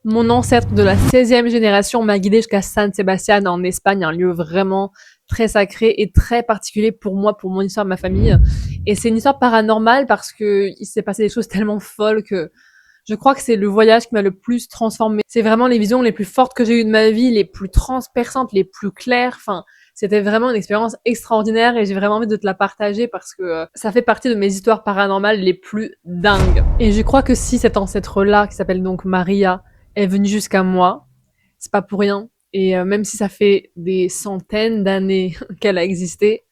Mon ancêtre de la 16e génération m'a guidé jusqu'à San Sebastian en Espagne, un lieu vraiment très sacré et très particulier pour moi, pour mon histoire, ma famille. Et c'est une histoire paranormale parce que il s'est passé des choses tellement folles que je crois que c'est le voyage qui m'a le plus transformée. C'est vraiment les visions les plus fortes que j'ai eues de ma vie, les plus transperçantes, les plus claires. Enfin, c'était vraiment une expérience extraordinaire et j'ai vraiment envie de te la partager parce que ça fait partie de mes histoires paranormales les plus dingues. Et je crois que si cet ancêtre-là, qui s'appelle donc Maria, est venue jusqu'à moi, c'est pas pour rien. Et même si ça fait des centaines d'années qu'elle a existé,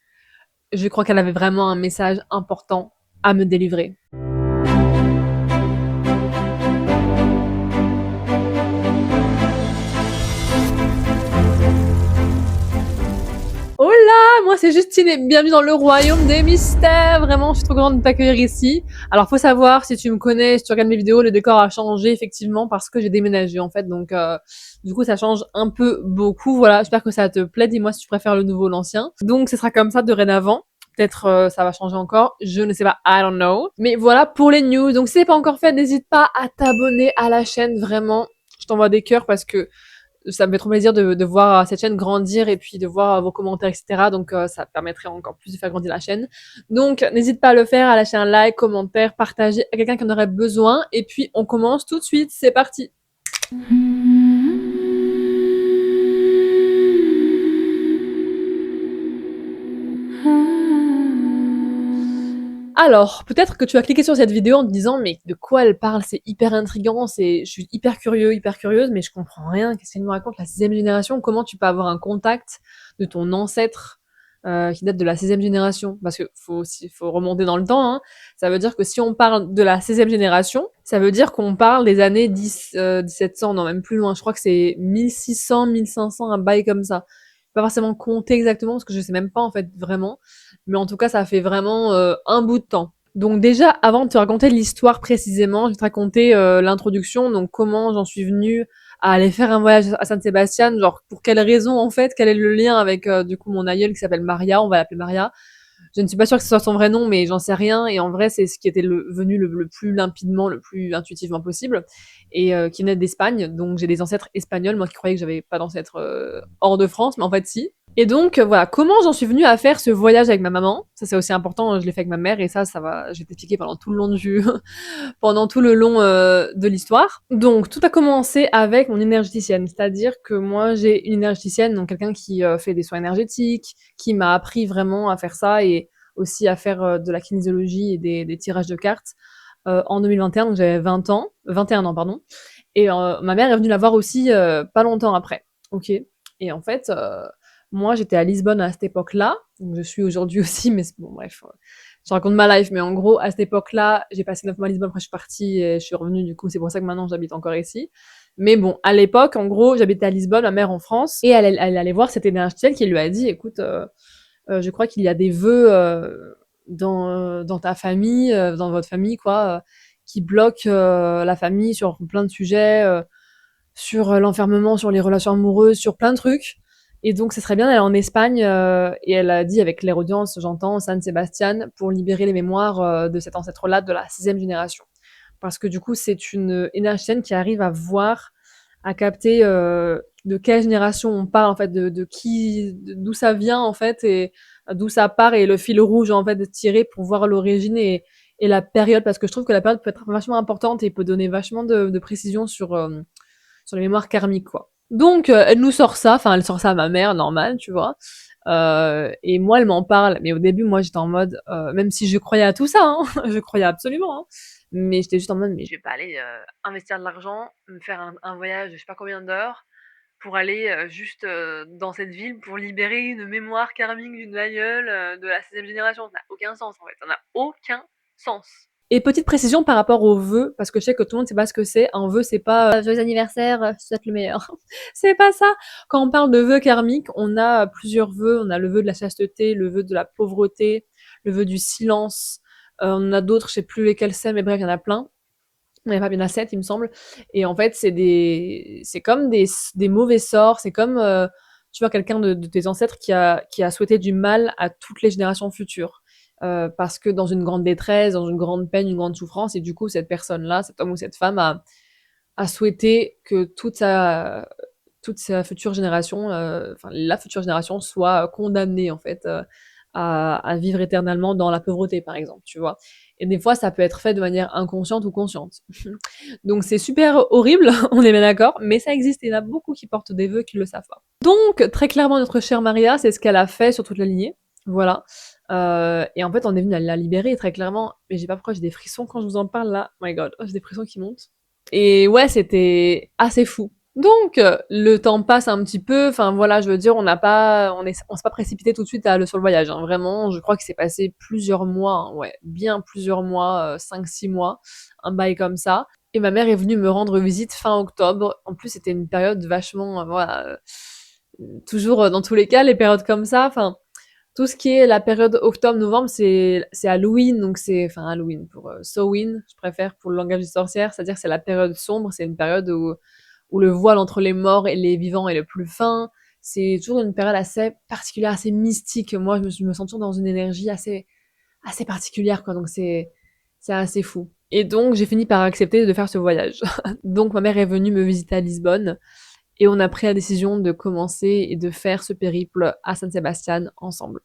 je crois qu'elle avait vraiment un message important à me délivrer. Hola, moi c'est Justine et bienvenue dans le royaume des mystères. Vraiment, je suis trop contente de t'accueillir ici. Alors, faut savoir, si tu me connais, si tu regardes mes vidéos, le décor a changé effectivement parce que j'ai déménagé en fait. Donc, du coup, ça change un peu beaucoup. Voilà, j'espère que ça te plaît. Dis-moi si tu préfères le nouveau ou l'ancien. Donc, ce sera comme ça dorénavant. Peut-être ça va changer encore. Je ne sais pas. I don't know. Mais voilà pour les news. Donc, si c'est pas encore fait, n'hésite pas à t'abonner à la chaîne. Vraiment, je t'envoie des cœurs parce que ça me fait trop plaisir de voir cette chaîne grandir et puis de voir vos commentaires, etc. Donc, ça permettrait encore plus de faire grandir la chaîne. Donc, n'hésite pas à le faire, à lâcher un like, commentaire, partager à quelqu'un qui en aurait besoin. Et puis, on commence tout de suite. C'est parti. Alors, peut-être que tu as cliqué sur cette vidéo en te disant, mais de quoi elle parle? C'est hyper intriguant, je suis hyper curieux, hyper curieuse, mais je comprends rien. Qu'est-ce qu'elle me raconte? La 6e génération? Comment tu peux avoir un contact de ton ancêtre, qui date de la 16e génération? Parce que faut remonter dans le temps, hein. Ça veut dire que si on parle de la 16e génération, ça veut dire qu'on parle des années 1700, non, même plus loin. Je crois que c'est 1600, 1500, un bail comme ça. Pas forcément compter exactement parce que je sais même pas en fait vraiment, mais en tout cas ça fait vraiment un bout de temps. Donc déjà, avant de te raconter l'histoire précisément, je vais te raconter l'introduction, donc comment j'en suis venue à aller faire un voyage à San Sebastian, genre pour quelle raison en fait, quel est le lien avec du coup mon aïeul qui s'appelle Maria, on va l'appeler Maria. Je ne suis pas sûre que ce soit son vrai nom, mais j'en sais rien. Et en vrai, c'est ce qui était venu le plus limpidement, le plus intuitivement possible, et qui venait d'Espagne. Donc j'ai des ancêtres espagnols, moi qui croyais que j'avais pas d'ancêtres hors de France, mais en fait si. Et donc voilà, comment j'en suis venue à faire ce voyage avec ma maman. Ça c'est aussi important, je l'ai fait avec ma mère, et ça va, je vais t'expliquer pendant tout le long pendant tout le long de l'histoire. Donc tout a commencé avec mon énergéticienne, c'est-à-dire que moi j'ai une énergéticienne, donc quelqu'un qui fait des soins énergétiques, qui m'a appris vraiment à faire ça et aussi à faire de la kinésiologie et des tirages de cartes en 2021, donc j'avais 20 ans, 21 ans pardon. Et ma mère est venue la voir aussi pas longtemps après. Ok. Et en fait, moi j'étais à Lisbonne à cette époque-là, donc je suis aujourd'hui aussi, mais bon bref, je raconte ma life, mais en gros, à cette époque-là, j'ai passé 9 mois à Lisbonne, après je suis partie et je suis revenue, du coup, c'est pour ça que maintenant j'habite encore ici. Mais bon, à l'époque, en gros, j'habitais à Lisbonne, ma mère en France, et elle allait voir cette énergéticienne qui lui a dit, écoute, je crois qu'il y a des vœux dans ta famille, dans votre famille, quoi, qui bloquent la famille sur plein de sujets, sur l'enfermement, sur les relations amoureuses, sur plein de trucs. Et donc, ce serait bien d'aller en Espagne. Et elle a dit, avec l'air audience, j'entends, San Sebastian, pour libérer les mémoires de cet ancêtre-là de la 6e génération. Parce que du coup, c'est une énergéticienne qui arrive à voir, à capter de quelle génération on parle, en fait, de qui, d'où ça vient, en fait, et d'où ça part, et le fil rouge, en fait, de tirer pour voir l'origine et la période. Parce que je trouve que la période peut être vachement importante et peut donner vachement de précision sur les mémoires karmiques, quoi. Donc, elle nous sort ça, enfin, elle sort ça à ma mère, normal, tu vois. Et moi, elle m'en parle, mais au début, moi, j'étais en mode, même si je croyais à tout ça, hein, je croyais absolument, hein, mais j'étais juste en mode, mais je vais pas aller investir de l'argent, me faire un voyage de je sais pas combien d'heures pour aller juste dans cette ville pour libérer une mémoire karmique d'une aïeule de la 16e génération. Ça n'a aucun sens, en fait. Ça n'a aucun sens. Et petite précision par rapport aux vœux, parce que je sais que tout le monde sait pas ce que c'est. Un vœu, c'est pas joyeux anniversaire, je te souhaite le meilleur. C'est pas ça. Quand on parle de vœux karmiques, on a plusieurs vœux. On a le vœu de la chasteté, le vœu de la pauvreté, le vœu du silence. On en a d'autres, je sais plus lesquels c'est, mais bref, il y en a plein. Il y en a 7, il me semble. Et en fait, c'est comme des mauvais sorts. C'est comme, tu vois, quelqu'un de tes ancêtres qui a souhaité du mal à toutes les générations futures. Parce que dans une grande détresse, dans une grande peine, une grande souffrance, et du coup, cette personne-là, cet homme ou cette femme à souhaiter que toute sa future génération, enfin la future génération soit condamnée en fait à vivre éternellement dans la pauvreté par exemple, tu vois. Et des fois ça peut être fait de manière inconsciente ou consciente. Donc c'est super horrible, on est bien d'accord, mais ça existe et il y en a beaucoup qui portent des vœux qui le savent pas. Donc très clairement notre chère Maria, c'est ce qu'elle a fait sur toute la lignée, voilà. Et en fait on est venu la libérer très clairement, mais j'ai pas pourquoi j'ai des frissons quand je vous en parle là, my god, j'ai des frissons qui montent. Et ouais, c'était assez fou. Donc, le temps passe un petit peu. Enfin voilà, je veux dire, on s'est pas précipité tout de suite sur le voyage. Hein. Vraiment, je crois que c'est passé plusieurs mois, hein, ouais, bien plusieurs mois, 5-6 mois, un bail comme ça. Et ma mère est venue me rendre visite fin octobre. En plus, c'était une période vachement, voilà, toujours dans tous les cas, les périodes comme ça. Enfin, tout ce qui est la période octobre-novembre, c'est Halloween, donc enfin Halloween pour Samhain, je préfère pour le langage des sorcières, c'est-à-dire que c'est la période sombre, c'est une période où le voile entre les morts et les vivants est le plus fin. C'est toujours une période assez particulière, assez mystique. Moi, je me sens toujours dans une énergie assez particulière, quoi. Donc c'est assez fou. Et donc j'ai fini par accepter de faire ce voyage. Donc ma mère est venue me visiter à Lisbonne et on a pris la décision de commencer et de faire ce périple à San Sebastian ensemble.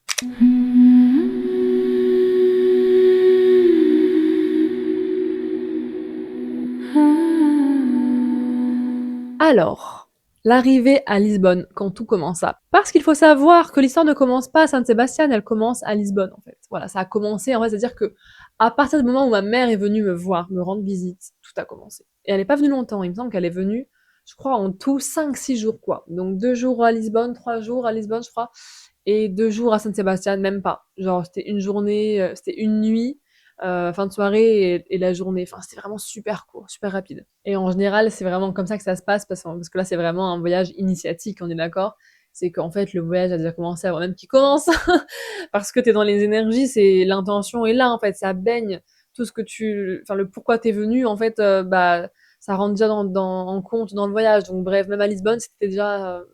Alors, l'arrivée à Lisbonne, quand tout commença. Parce qu'il faut savoir que l'histoire ne commence pas à San Sebastian, elle commence à Lisbonne, en fait. Voilà, ça a commencé, en fait, c'est-à-dire que à partir du moment où ma mère est venue me voir, me rendre visite, tout a commencé. Et elle n'est pas venue longtemps, il me semble qu'elle est venue, je crois, en tout 5-6 jours, quoi. Donc 2 jours à Lisbonne, 3 jours à Lisbonne, je crois, et 2 jours à San Sebastian, même pas. Genre, c'était une journée, c'était une nuit, fin de soirée et la journée. Enfin, c'était vraiment super court, super rapide. Et en général, c'est vraiment comme ça que ça se passe, parce que là, c'est vraiment un voyage initiatique, on est d'accord. C'est qu'en fait, le voyage a déjà commencé avant même qu'il commence. Parce que t'es dans les énergies, c'est l'intention est là, en fait, ça baigne tout ce que enfin, le pourquoi t'es venu, en fait, bah, ça rentre déjà en compte dans le voyage. Donc, bref, même à Lisbonne, c'est déjà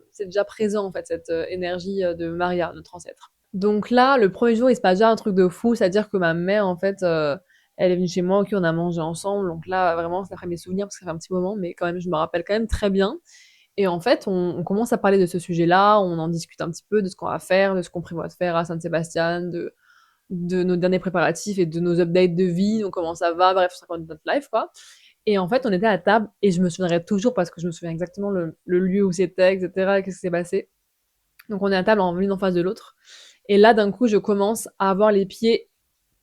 présent, en fait, cette énergie de Maria, notre ancêtre. Donc là, le premier jour, il se passe déjà un truc de fou, c'est-à-dire que ma mère, en fait, elle est venue chez moi, ok, on a mangé ensemble, donc là, vraiment, ça fait mes souvenirs, parce que ça fait un petit moment, mais quand même, je me rappelle quand même très bien. Et en fait, on commence à parler de ce sujet-là, on en discute un petit peu de ce qu'on va faire, de ce qu'on prévoit de faire à San Sebastian, de nos derniers préparatifs et de nos updates de vie, donc comment ça va, bref, ça raconte notre life, quoi. Et en fait, on était à table, et je me souviendrai toujours, parce que je me souviens exactement le lieu où c'était, etc., et qu'est-ce qui s'est passé. Donc on est à table en l'une en face de l'autre. Et là, d'un coup, je commence à avoir les pieds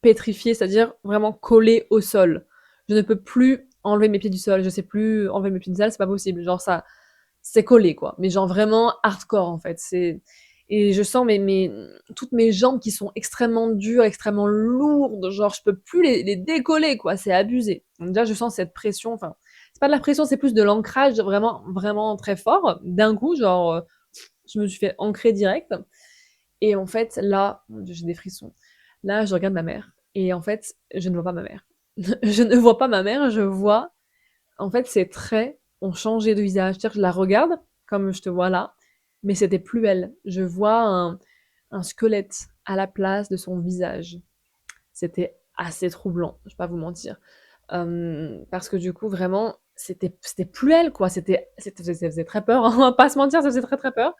pétrifiés, c'est-à-dire vraiment collés au sol. Je ne peux plus enlever mes pieds du sol, je sais plus enlever mes pieds du sol, c'est pas possible. Genre ça, c'est collé quoi. Mais genre vraiment hardcore en fait. Et je sens toutes mes jambes qui sont extrêmement dures, extrêmement lourdes. Genre je peux plus les décoller quoi. C'est abusé. Donc déjà je sens cette pression. Enfin, c'est pas de la pression, c'est plus de l'ancrage vraiment, vraiment très fort. D'un coup, genre je me suis fait ancrer direct. Et en fait, là, mon Dieu, j'ai des frissons. Là, je regarde ma mère. Et en fait, je ne vois pas ma mère. Je ne vois pas ma mère, je vois. En fait, ses traits ont changé de visage. C'est-à-dire que je la regarde, comme je te vois là, mais c'était plus elle. Je vois un squelette à la place de son visage. C'était assez troublant, je vais pas vous mentir. Parce que du coup, vraiment, c'était plus elle, quoi. Ça faisait très peur, hein, on va pas se mentir, ça faisait très très peur.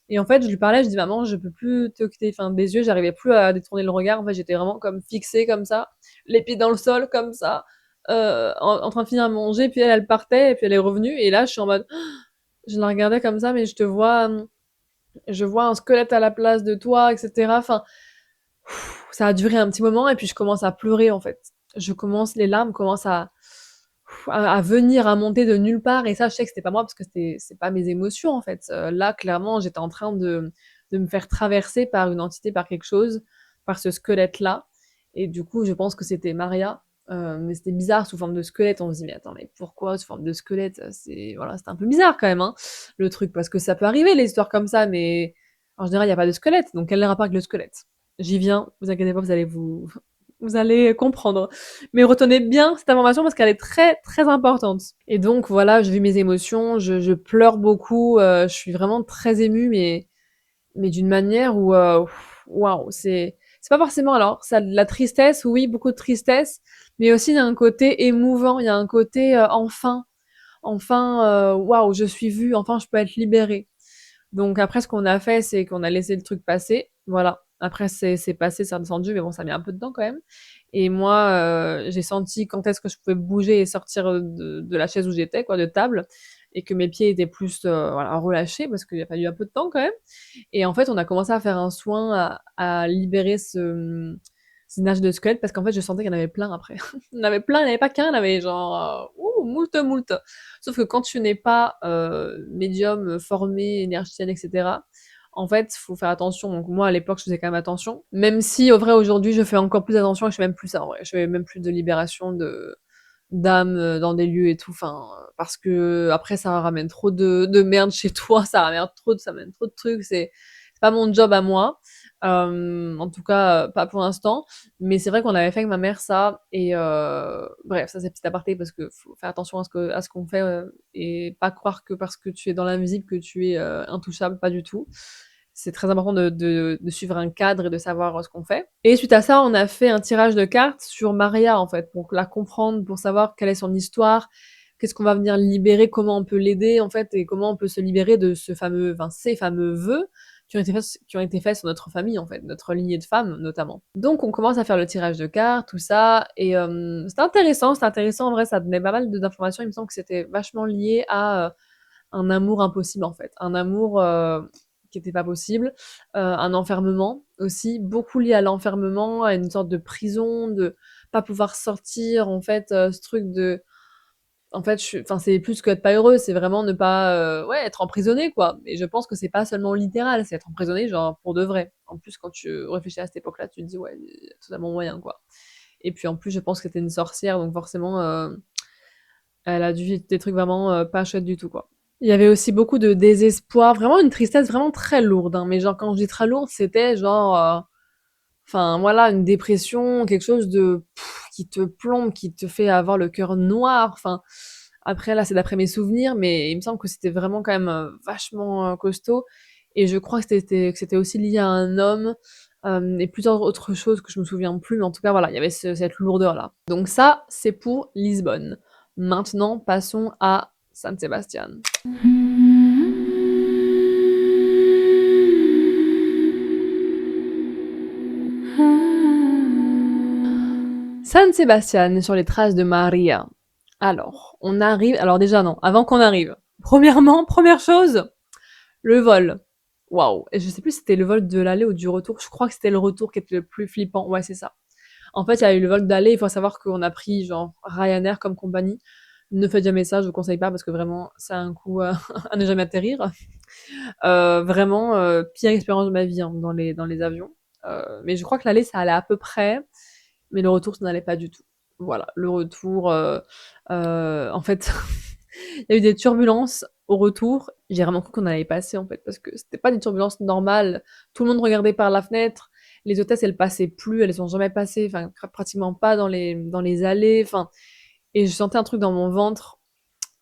Et en fait, je lui parlais, je dis maman, je peux plus te quitter, enfin des yeux, j'arrivais plus à détourner le regard. En fait, j'étais vraiment comme fixée comme ça, les pieds dans le sol comme ça, en train de finir à manger. Puis elle partait, et puis elle est revenue. Et là, je suis en mode, je la regardais comme ça, mais je vois un squelette à la place de toi, etc. Enfin, ça a duré un petit moment, et puis je commence à pleurer en fait. Les larmes commencent à venir, à monter de nulle part. Et ça, je sais que c'était pas moi, parce que c'est pas mes émotions en fait. Là, clairement, j'étais en train de me faire traverser par une entité, par quelque chose, par ce squelette-là. Et du coup, je pense que c'était Maria. Mais c'était bizarre sous forme de squelette. On se dit, mais attends, mais pourquoi sous forme de squelette? Voilà, c'était un peu bizarre quand même, hein, le truc, parce que ça peut arriver, les histoires comme ça, mais en général, il n'y a pas de squelette. Donc, quel est le rapport avec le squelette? J'y viens, vous inquiétez pas, vous allez comprendre. Mais retenez bien cette information parce qu'elle est très très importante. Et donc voilà, je vis mes émotions, je pleure beaucoup, je suis vraiment très émue, mais d'une manière où waouh, c'est pas forcément, alors ça de la tristesse, oui, beaucoup de tristesse, mais aussi il y a un côté émouvant, il y a un côté enfin enfin, waouh, je suis vue, enfin je peux être libérée. Donc après, ce qu'on a fait, c'est qu'on a laissé le truc passer. Voilà. Après, c'est passé, c'est redescendu, mais bon, ça a mis un peu de temps quand même. Et moi, j'ai senti quand est-ce que je pouvais bouger et sortir de la chaise où j'étais, quoi, de table, et que mes pieds étaient plus, voilà, relâchés parce qu'il a fallu un peu de temps quand même. Et en fait, on a commencé à faire un soin à libérer ces nages de squelette parce qu'en fait, je sentais qu'il y en avait plein après. Il y en avait plein, il n'y en avait pas qu'un, il y en avait genre, moult, moult. Sauf que quand tu n'es pas médium, formé, énergéticienne, etc., en fait, faut faire attention. Donc moi, à l'époque, je faisais quand même attention. Même si, au vrai, aujourd'hui, je fais encore plus attention et je fais même plus ça, en vrai. Je fais même plus de libération d'âme dans des lieux et tout. Enfin, parce que après, ça ramène trop de merde chez toi, ça ramène trop de trucs. C'est pas mon job à moi. En tout cas, pas pour l'instant. Mais c'est vrai qu'on avait fait avec ma mère ça. Et bref, ça c'est petit aparté parce que faut faire attention à ce qu'on fait et pas croire que parce que tu es dans l'invisible que tu es intouchable, pas du tout. C'est très important de suivre un cadre et de savoir ce qu'on fait. Et suite à ça, on a fait un tirage de cartes sur Maria, en fait, pour la comprendre, pour savoir quelle est son histoire, qu'est-ce qu'on va venir libérer, comment on peut l'aider, en fait, et comment on peut se libérer de ces fameux vœux qui ont été faits sur notre famille, en fait, notre lignée de femmes, notamment. Donc, on commence à faire le tirage de cartes, tout ça, et c'était intéressant, en vrai, ça donnait pas mal d'informations, il me semble que c'était vachement lié à un amour impossible en fait, un amour qui était pas possible, un enfermement aussi, beaucoup lié à l'enfermement, à une sorte de prison, de pas pouvoir sortir en fait, ce truc de en fait, enfin c'est plus que être pas heureux, c'est vraiment ne pas ouais être emprisonné quoi. Et je pense que c'est pas seulement littéral, c'est être emprisonné genre pour de vrai. En plus quand tu réfléchis à cette époque-là, tu te dis ouais, il y a totalement moyen quoi. Et puis en plus je pense que c'était une sorcière donc forcément elle a dû vivre des trucs vraiment pas chouettes du tout quoi. Il y avait aussi beaucoup de désespoir, vraiment une tristesse vraiment très lourde, hein. Mais genre, quand je dis très lourde, c'était genre, enfin voilà, une dépression, quelque chose de qui te plombe, qui te fait avoir le cœur noir. Enfin, après là, c'est d'après mes souvenirs, mais il me semble que c'était vraiment quand même vachement costaud. Et je crois que c'était aussi lié à un homme et plusieurs autres choses que je me souviens plus. Mais en tout cas, voilà, il y avait cette lourdeur là. Donc ça, c'est pour Lisbonne. Maintenant, passons à San Sebastian. San Sebastian sur les traces de Maria. Alors, on arrive. Alors déjà non, avant qu'on arrive. Premièrement, première chose, le vol. Waouh. Et je sais plus si c'était le vol de l'aller ou du retour. Je crois que c'était le retour qui était le plus flippant. Ouais, c'est ça. En fait, il y a eu le vol d'aller. Il faut savoir qu'on a pris genre Ryanair comme compagnie. Ne faites jamais ça, je vous conseille pas parce que vraiment, ça a un coup à ne jamais atterrir. Vraiment, pire expérience de ma vie hein, dans les avions. Mais je crois que l'aller, ça allait à peu près, mais le retour, ça n'allait pas du tout. Voilà, le retour, en fait, il y a eu des turbulences au retour. J'ai vraiment cru qu'on allait y passer, en fait, parce que c'était pas des turbulences normales. Tout le monde regardait par la fenêtre. Les hôtesses, elles passaient plus, elles sont jamais passées, enfin, pratiquement pas dans les allées, enfin, et je sentais un truc dans mon ventre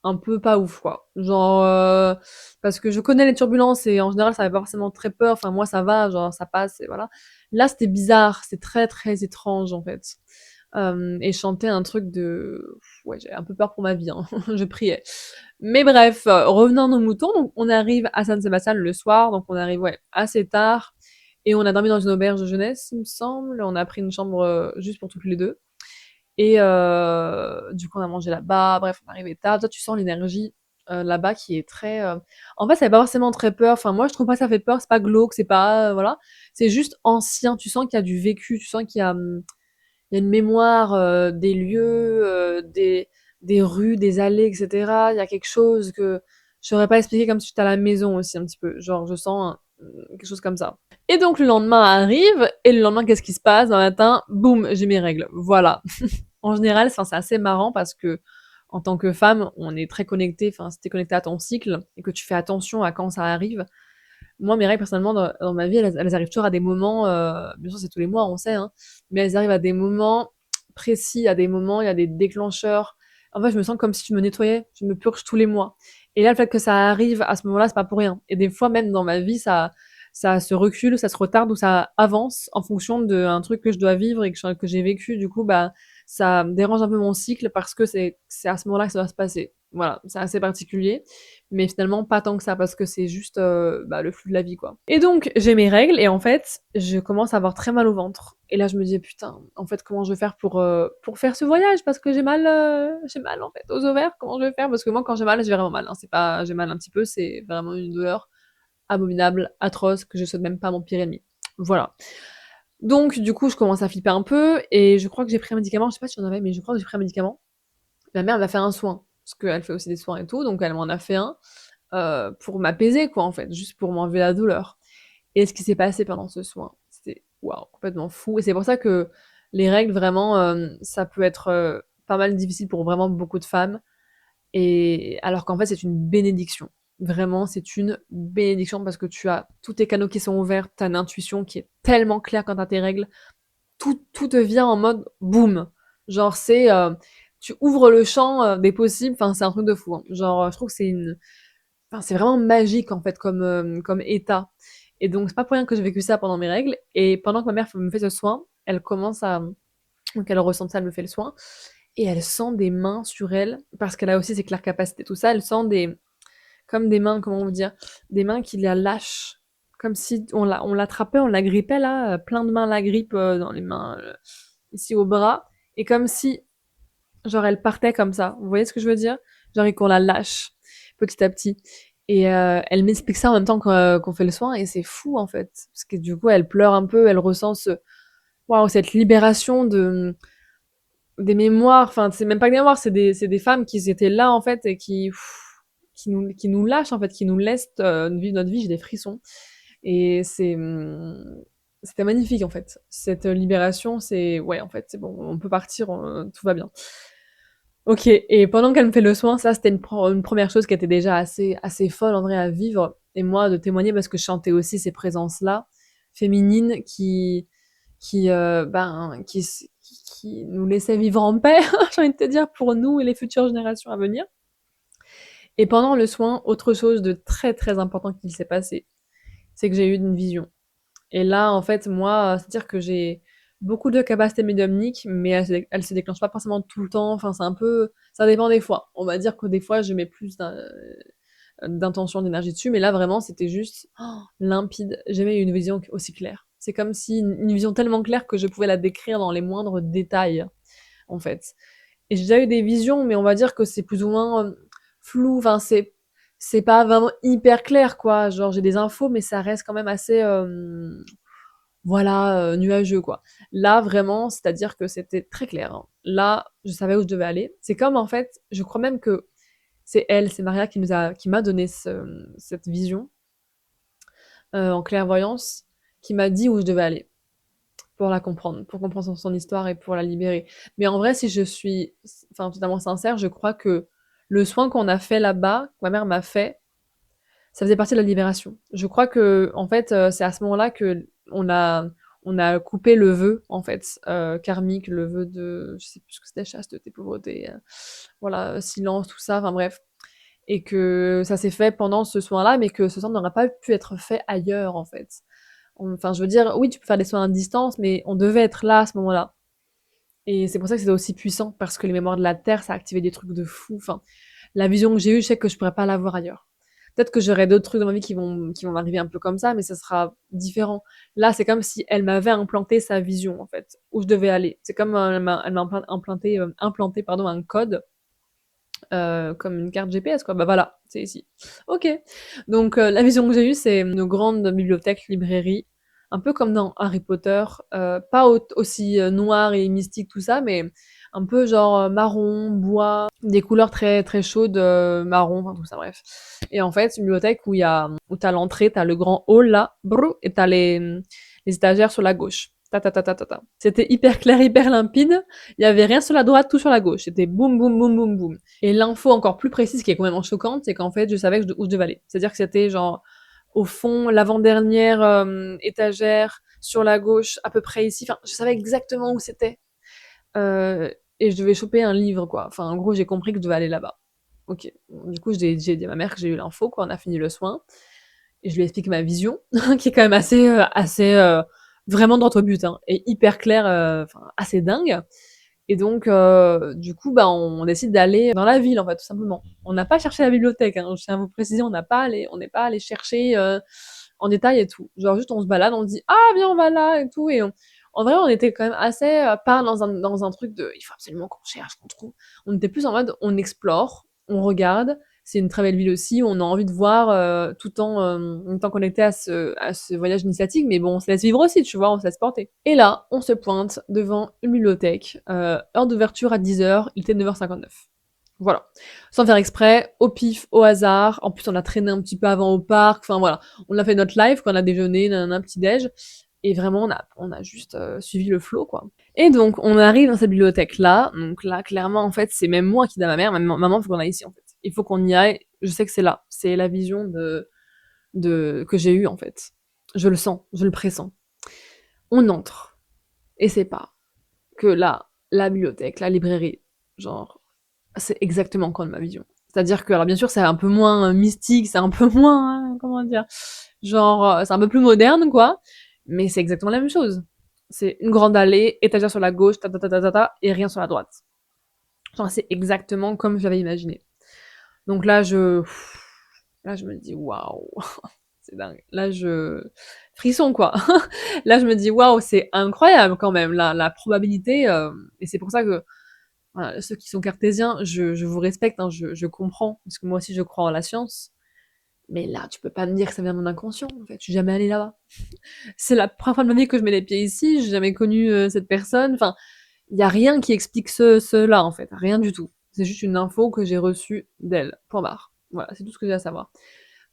un peu pas ouf quoi. Genre parce que je connais les turbulences et en général ça fait pas forcément très peur. Enfin moi ça va, genre ça passe et voilà. Là c'était bizarre, c'est très très étrange en fait. Et je chantais un truc de ouais j'avais un peu peur pour ma vie, hein. Je priais. Mais bref, revenons à nos moutons. Donc on arrive à San Sebastian le soir, donc on arrive ouais assez tard et on a dormi dans une auberge de jeunesse il me semble. On a pris une chambre juste pour toutes les deux. Et du coup, on a mangé là-bas. Bref, on est arrivé tard. Toi, tu sens l'énergie là-bas qui est très. En fait, ça fait pas forcément très peur. Enfin, moi, je trouve pas que ça fait peur. C'est pas glauque. C'est pas voilà. C'est juste ancien. Tu sens qu'il y a du vécu. Tu sens qu'il y a, il y a une mémoire des lieux, des rues, des allées, etc. Il y a quelque chose que je saurais pas expliquer comme si j'étais à la maison aussi un petit peu. Genre, je sens quelque chose comme ça. Et donc le lendemain arrive, et le lendemain, qu'est-ce qui se passe? Dans le matin, boum, j'ai mes règles. Voilà. En général, enfin, c'est assez marrant parce que en tant que femme, on est très connecté. Enfin, si t'es connecté à ton cycle et que tu fais attention à quand ça arrive. Moi, mes règles personnellement dans ma vie, elles arrivent toujours à des moments. Bien sûr, c'est tous les mois, on sait, hein, mais elles arrivent à des moments précis, à des moments, il y a des déclencheurs. En fait, je me sens comme si je me nettoyais, je me purge tous les mois. Et là, le fait que ça arrive à ce moment-là, c'est pas pour rien. Et des fois, même dans ma vie, ça se recule, ça se retarde ou ça avance en fonction d'un truc que je dois vivre et que j'ai vécu. Du coup, bah, ça dérange un peu mon cycle parce que c'est à ce moment-là que ça doit se passer. Voilà, c'est assez particulier, mais finalement pas tant que ça parce que c'est juste, le flux de la vie, quoi. Et donc j'ai mes règles et en fait, je commence à avoir très mal au ventre et là je me dis: «Putain, en fait, comment je vais faire pour faire ce voyage? Parce que j'ai mal, en fait, aux ovaires, comment je vais faire?» Parce que moi quand j'ai vraiment mal, hein, c'est pas j'ai mal un petit peu, c'est vraiment une douleur abominable, atroce, que je souhaite même pas à mon pire ennemi. Voilà. Donc du coup, je commence à flipper un peu et je crois que j'ai pris un médicament, je sais pas si j'en avais, mais je crois que j'ai pris un médicament. Ma mère m'a fait un soin, parce qu'elle fait aussi des soins et tout, donc elle m'en a fait un, pour m'apaiser quoi, en fait, juste pour m'enlever la douleur. Et ce qui s'est passé pendant ce soin, c'était waouh, complètement fou et c'est pour ça que les règles vraiment, ça peut être, pas mal difficile pour vraiment beaucoup de femmes et alors qu'en fait, c'est une bénédiction. Vraiment, c'est une bénédiction parce que tu as tous tes canaux qui sont ouverts, tu as une intuition qui est tellement claire quand tu as tes règles, tout te vient en mode boum. Genre c'est tu ouvres le champ des possibles, enfin c'est un truc de fou, hein. Genre je trouve que c'est vraiment magique en fait comme état. Et donc c'est pas pour rien que j'ai vécu ça pendant mes règles. Et pendant que ma mère me fait ce soin, elle commence à donc elle ressent ça, elle me fait le soin et elle sent des mains sur elle parce qu'elle a aussi ses claires capacités, tout ça. Elle sent des comme des mains, comment vous dire, des mains qui la lâchent, comme si on l'attrapait, on la grippait là, plein de mains la grippent dans les mains, ici au bras, et comme si, genre, elle partait comme ça. Vous voyez ce que je veux dire? Genre, et qu'on la lâche petit à petit. Et elle m'explique ça en même temps qu'on fait le soin, et c'est fou en fait, parce que du coup, elle pleure un peu, elle ressent waouh, cette libération des mémoires. Enfin, c'est même pas des mémoires, c'est des femmes qui étaient là en fait et qui nous lâchent en fait, qui nous laissent vivre notre vie. J'ai des frissons et c'était magnifique en fait. Cette libération, c'est ouais en fait, c'est bon, on peut partir, tout va bien. Ok, et pendant qu'elle me fait le soin, ça c'était une première chose qui était déjà assez folle en vrai à vivre. Et moi de témoigner parce que je chantais aussi ces présences-là, féminines, qui nous laissaient vivre en paix, j'ai envie de te dire, pour nous et les futures générations à venir. Et pendant le soin, autre chose de très très important qui s'est passé, c'est que j'ai eu une vision. Et là, en fait, moi, c'est-à-dire que j'ai beaucoup de capacités médiumniques, mais elles se déclenchent pas forcément tout le temps. Enfin, c'est un peu, ça dépend des fois. On va dire que des fois, je mets plus d'intention, d'énergie dessus, mais là, vraiment, c'était juste limpide. J'ai jamais eu une vision aussi claire. C'est comme si une vision tellement claire que je pouvais la décrire dans les moindres détails, en fait. Et j'ai déjà eu des visions, mais on va dire que c'est plus ou moins flou. Enfin, c'est pas vraiment hyper clair, quoi. Genre, j'ai des infos, mais ça reste quand même assez voilà, nuageux, quoi. Là, vraiment, c'est-à-dire que c'était très clair, hein. Là, je savais où je devais aller. C'est comme, en fait, je crois même que c'est Maria qui m'a donné cette vision en clairvoyance, qui m'a dit où je devais aller pour la comprendre, pour comprendre son histoire et pour la libérer. Mais en vrai, si je suis, enfin, totalement sincère, je crois que le soin qu'on a fait là-bas, que ma mère m'a fait, ça faisait partie de la libération. Je crois que, en fait, c'est à ce moment-là que on a coupé le vœu, en fait, karmique, le vœu de, je sais plus ce que c'était, chasteté, pauvreté, voilà, silence, tout ça, enfin bref. Et que ça s'est fait pendant ce soin-là, mais que ce soin n'aurait pas pu être fait ailleurs, en fait. Enfin, je veux dire, oui, tu peux faire des soins à distance, mais on devait être là à ce moment-là. Et c'est pour ça que c'était aussi puissant, parce que les mémoires de la Terre, ça a activé des trucs de fou. Enfin, la vision que j'ai eue, je sais que je pourrais pas l'avoir ailleurs. Peut-être que j'aurai d'autres trucs dans ma vie qui vont m'arriver un peu comme ça, mais ça sera différent. Là, c'est comme si elle m'avait implanté sa vision, en fait, où je devais aller. C'est comme elle m'a implanté pardon, un code, comme une carte GPS, quoi. Bah voilà, c'est ici. Ok. Donc, la vision que j'ai eue, c'est une grande bibliothèque, librairie, un peu comme dans Harry Potter, pas aussi noir et mystique, tout ça, mais un peu genre marron, bois, des couleurs très très chaudes, marron, enfin tout ça, bref. Et en fait, c'est une bibliothèque où t'as l'entrée, t'as le grand hall là, brrr, et t'as les étagères sur la gauche. Ta ta ta ta ta ta. C'était hyper clair, hyper limpide. Il y avait rien sur la droite, tout sur la gauche. C'était boum boum boum boum boum. Et l'info encore plus précise, qui est complètement choquante, c'est qu'en fait, je savais où je devais aller. C'est-à-dire que c'était genre au fond, l'avant-dernière étagère, sur la gauche, à peu près ici. Enfin, je savais exactement où c'était. Et je devais choper un livre, quoi. Enfin, en gros, j'ai compris que je devais aller là-bas. Ok. Du coup, j'ai dit à ma mère que j'ai eu l'info, quoi. On a fini le soin. Et je lui explique ma vision, qui est quand même assez vraiment droit au but, hein, et hyper claire, enfin, assez dingue. Et donc, du coup, bah, on décide d'aller dans la ville, en fait, tout simplement. On n'a pas cherché la bibliothèque, hein, je tiens à vous préciser, on n'est pas allé chercher en détail et tout. Genre juste on se balade, on se dit ah viens on va là et tout en vrai on était quand même assez pas dans un truc de il faut absolument qu'on cherche, qu'on trouve. On était plus en mode on explore, on regarde. C'est une très belle ville aussi, on a envie de voir tout en étant connecté à ce voyage initiatique, mais bon, on se laisse vivre aussi, tu vois, on se laisse porter. Et là, on se pointe devant une bibliothèque, heure d'ouverture à 10h, il était 9h59. Voilà. Sans faire exprès, au pif, au hasard. En plus, on a traîné un petit peu avant au parc. Enfin, voilà. On a fait notre live, quand on a déjeuné, un petit déj. Et vraiment, on a juste suivi le flow, quoi. Et donc, on arrive dans cette bibliothèque-là. Donc là, clairement, en fait, c'est même moi qui dis à ma mère, maman, faut qu'on aille ici, en fait. Il faut qu'on y aille. Je sais que c'est là. C'est la vision que j'ai eue, en fait. Je le sens. Je le pressens. On entre. Et c'est pas que là, la bibliothèque, la librairie, genre, c'est exactement comme ma vision. C'est-à-dire que, alors bien sûr, c'est un peu moins mystique, c'est un peu moins, comment dire, genre, c'est un peu plus moderne, quoi, mais c'est exactement la même chose. C'est une grande allée, étagère sur la gauche, et rien sur la droite. Genre, c'est exactement comme je l'avais imaginé. Donc là, je me dis, waouh, c'est dingue. Frisson, quoi. Là, je me dis, waouh, c'est incroyable quand même, la probabilité, et c'est pour ça que voilà, ceux qui sont cartésiens, je vous respecte, hein, je comprends, parce que moi aussi je crois en la science. Mais là, tu peux pas me dire que ça vient de mon inconscient, en fait. Je suis jamais allée là-bas. C'est la première fois de ma vie que je mets les pieds ici, j'ai jamais connu cette personne. Enfin, il y a rien qui explique cela, en fait. Rien du tout. C'est juste une info que j'ai reçue d'elle. Point barre. Voilà, c'est tout ce que j'ai à savoir.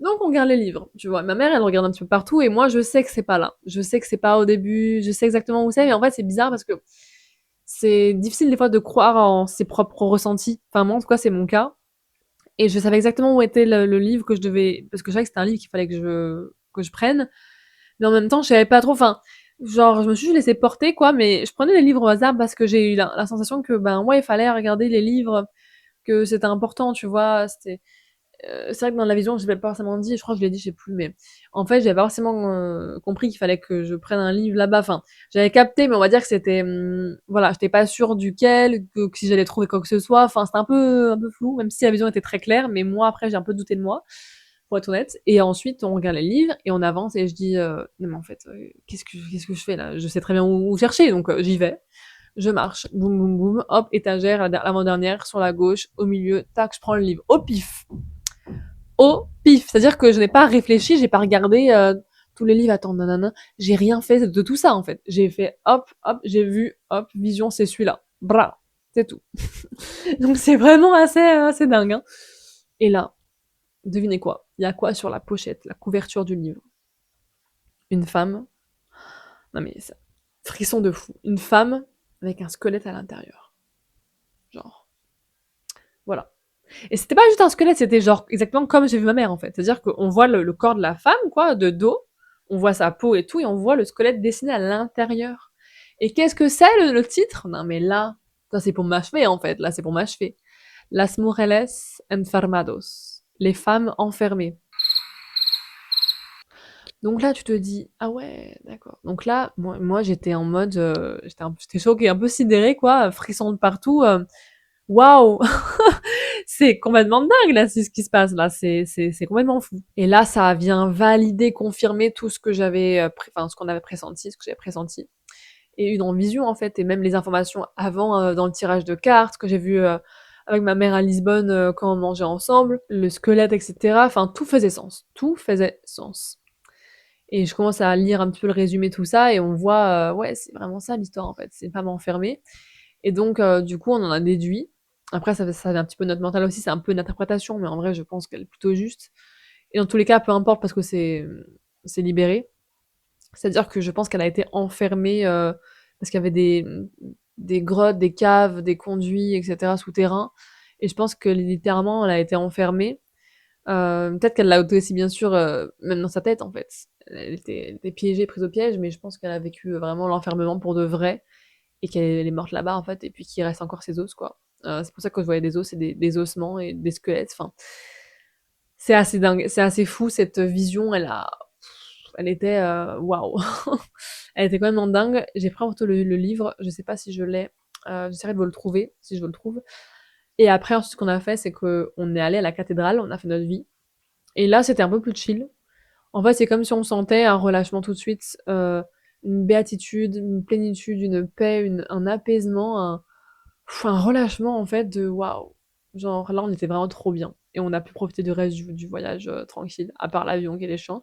Donc on regarde les livres, tu vois. Ma mère, elle regarde un petit peu partout, et moi, je sais que c'est pas là. Je sais que c'est pas au début, je sais exactement où c'est, mais en fait, c'est bizarre parce que c'est difficile des fois de croire en ses propres ressentis. Enfin, moi, en tout cas, c'est mon cas. Et je savais exactement où était le livre que je devais, parce que je savais que c'était un livre qu'il fallait que je prenne. Mais en même temps, je savais pas trop, enfin, genre, je me suis juste laissée porter, quoi, mais je prenais les livres au hasard parce que j'ai eu la sensation que, ben, ouais, il fallait regarder les livres, que c'était important, tu vois, c'est vrai que dans la vision, je l'avais pas forcément dit, je crois que je l'ai dit, je sais plus, mais en fait, j'avais pas forcément compris qu'il fallait que je prenne un livre là-bas. Enfin, j'avais capté, mais on va dire que c'était, voilà, j'étais pas sûre duquel, que si j'allais trouver quoi que ce soit. Enfin, c'était un peu flou, même si la vision était très claire, mais moi, après, j'ai un peu douté de moi, pour être honnête. Et ensuite, on regarde les livres et on avance et je dis, non, mais en fait, qu'est-ce que je fais là? Je sais très bien où chercher, donc j'y vais. Je marche, boum boum boum, hop, étagère, l'avant-dernière, sur la gauche, au milieu, tac, je prends le livre, au pif, au pif. C'est-à-dire que je n'ai pas réfléchi, j'ai pas regardé tous les livres, attends, nanana. J'ai rien fait de tout ça, en fait. J'ai fait hop, hop, j'ai vu, hop, vision, c'est celui-là. Bra, c'est tout. Donc c'est vraiment assez dingue, hein. Et là, devinez quoi? Il y a quoi sur la pochette, la couverture du livre? Une femme. Non mais ça, frisson de fou. Une femme avec un squelette à l'intérieur. Genre, voilà. Et c'était pas juste un squelette, c'était genre exactement comme j'ai vu ma mère en fait. C'est-à-dire qu'on voit le corps de la femme, quoi, de dos, on voit sa peau et tout, et on voit le squelette dessiné à l'intérieur. Et qu'est-ce que c'est le titre? Non mais là, ça c'est pour m'achever en fait, là c'est pour m'achever. Las mujeres enfermados. Les femmes enfermées. Donc là tu te dis, ah ouais, d'accord. Donc là, moi j'étais en mode, j'étais choquée, un peu sidérée quoi, frisson de partout. Waouh, c'est complètement dingue là, c'est ce qui se passe là, c'est complètement fou. Et là, ça vient valider, confirmer tout ce que j'avais, enfin ce qu'on avait pressenti, ce que j'avais pressenti, et une en vision en fait, et même les informations avant dans le tirage de cartes que j'ai vu avec ma mère à Lisbonne quand on mangeait ensemble, le squelette, etc. Enfin, tout faisait sens, tout faisait sens. Et je commence à lire un petit peu le résumé, tout ça, et on voit, ouais, c'est vraiment ça l'histoire en fait, c'est une femme enfermée. Et donc, du coup, on en a déduit. Après, ça vient un petit peu de notre mental aussi, c'est un peu une interprétation, mais en vrai, je pense qu'elle est plutôt juste. Et dans tous les cas, peu importe parce que c'est libéré. C'est-à-dire que je pense qu'elle a été enfermée parce qu'il y avait des grottes, des caves, des conduits, etc. souterrains. Et je pense que littéralement, elle a été enfermée. Peut-être qu'elle l'a aussi, bien sûr, même dans sa tête, en fait. Elle était piégée, prise au piège, mais je pense qu'elle a vécu vraiment l'enfermement pour de vrai et qu'elle est morte là-bas en fait, et puis qu'il reste encore ses os quoi. C'est pour ça que je voyais des os et des ossements et des squelettes. Enfin, c'est assez dingue, c'est assez fou cette vision. Elle était waouh, elle était complètement dingue. J'ai pris en photo le livre, je sais pas si je l'ai. J'essaierai de vous le trouver, si je vous le trouve. Et après, ensuite, ce qu'on a fait, c'est qu'on est allé à la cathédrale, on a fait notre vie. Et là, c'était un peu plus chill. En fait, c'est comme si on sentait un relâchement tout de suite, une béatitude, une plénitude, une paix, un apaisement, un relâchement en fait de waouh. Genre là, on était vraiment trop bien. Et on a pu profiter du reste du voyage tranquille, à part l'avion qui est les chiant.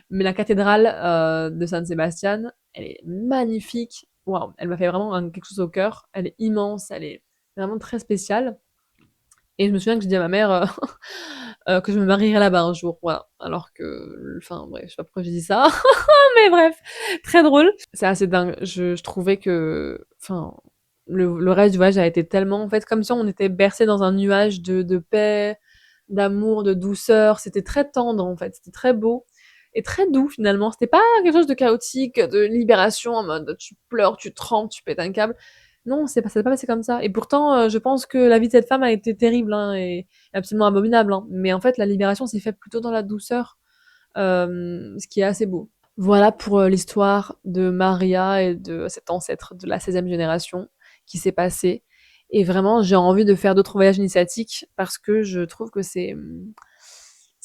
Mais la cathédrale de San Sebastian, elle est magnifique. Waouh, elle m'a fait vraiment quelque chose au cœur. Elle est immense, elle est vraiment très spéciale. Et je me souviens que j'ai dit à ma mère que je me marierais là-bas un jour, voilà. Alors que, enfin bref, je sais pas pourquoi j'ai dit ça, mais bref, très drôle. C'est assez dingue. Je trouvais que, enfin, le reste du voyage a été tellement, en fait, comme si on était bercé dans un nuage de paix, d'amour, de douceur. C'était très tendre, en fait. C'était très beau et très doux finalement. C'était pas quelque chose de chaotique, de libération en mode tu pleures, tu trembles, tu pètes un câble. Non, c'est pas passé comme ça. Et pourtant, je pense que la vie de cette femme a été terrible hein, et absolument abominable. Hein. Mais en fait, la libération s'est faite plutôt dans la douceur, ce qui est assez beau. Voilà pour l'histoire de Maria et de cet ancêtre de la 16e génération qui s'est passé. Et vraiment, j'ai envie de faire d'autres voyages initiatiques parce que je trouve que c'est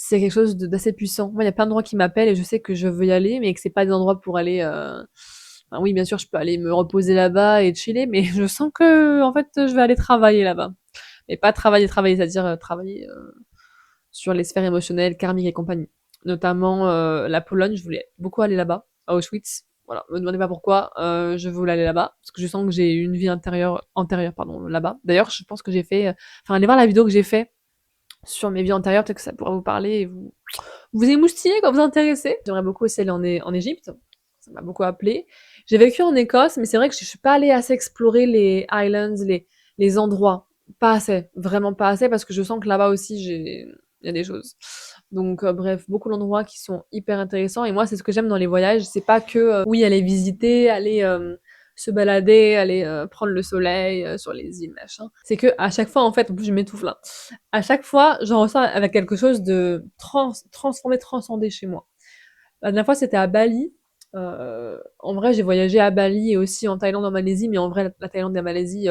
quelque chose d'assez puissant. Moi, il y a plein d'endroits qui m'appellent et je sais que je veux y aller, mais que c'est pas des endroits pour aller. Enfin, oui, bien sûr, je peux aller me reposer là-bas et chiller, mais je sens que, en fait, je vais aller travailler là-bas. Mais pas travailler, c'est-à-dire travailler sur les sphères émotionnelles, karmiques et compagnie. Notamment la Pologne, je voulais beaucoup aller là-bas, à Auschwitz. Voilà, me demandez pas pourquoi, je voulais aller là-bas, parce que je sens que j'ai une vie antérieure, pardon, là-bas. D'ailleurs, je pense que j'ai fait, enfin, allez voir la vidéo que j'ai fait sur mes vies antérieures, peut-être que ça pourra vous parler et vous émoustiller quand vous intéressez. J'aimerais beaucoup aussi aller en Égypte, ça m'a beaucoup appelé. J'ai vécu en Écosse, mais c'est vrai que je suis pas allée assez explorer les islands, les endroits. Pas assez, vraiment pas assez, parce que je sens que là-bas aussi, il y a des choses. Donc, bref, beaucoup d'endroits qui sont hyper intéressants. Et moi, c'est ce que j'aime dans les voyages. C'est pas que, oui, aller visiter, aller se balader, aller prendre le soleil sur les îles, machin. C'est que à chaque fois, en fait, en plus, je m'étouffe là. À chaque fois, j'en ressors avec quelque chose de transformé, transcendé chez moi. La dernière fois, c'était à Bali. En vrai, j'ai voyagé à Bali et aussi en Thaïlande, en Malaisie, mais en vrai, la Thaïlande et la Malaisie,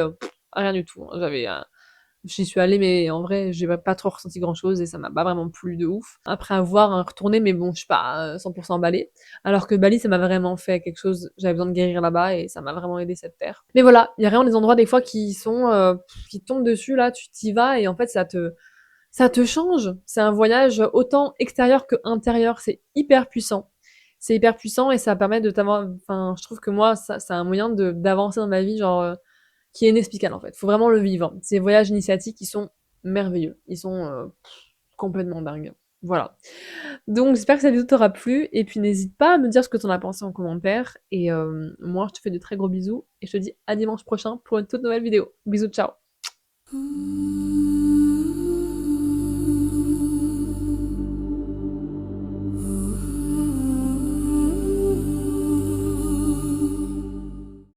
rien du tout. Hein. J'y suis allée, mais en vrai, j'ai pas trop ressenti grand chose et ça m'a pas vraiment plu de ouf. Après avoir retourné, mais bon, je suis pas 100% emballée. Alors que Bali, ça m'a vraiment fait quelque chose, j'avais besoin de guérir là-bas et ça m'a vraiment aidé cette terre. Mais voilà, il y a vraiment des endroits des fois qui sont, qui tombent dessus, là, tu t'y vas et en fait, ça te change. C'est un voyage autant extérieur que intérieur. C'est hyper puissant. C'est hyper puissant et ça permet de t'avoir, enfin, je trouve que moi, ça, c'est un moyen d'avancer dans ma vie, genre, qui est inexplicable, en fait. Faut vraiment le vivre. Ces voyages initiatiques, ils sont merveilleux. Ils sont complètement dingues. Voilà. Donc, j'espère que cette vidéo t'aura plu. Et puis, n'hésite pas à me dire ce que t'en as pensé en commentaire. Et moi, je te fais de très gros bisous. Et je te dis à dimanche prochain pour une toute nouvelle vidéo. Bisous, ciao.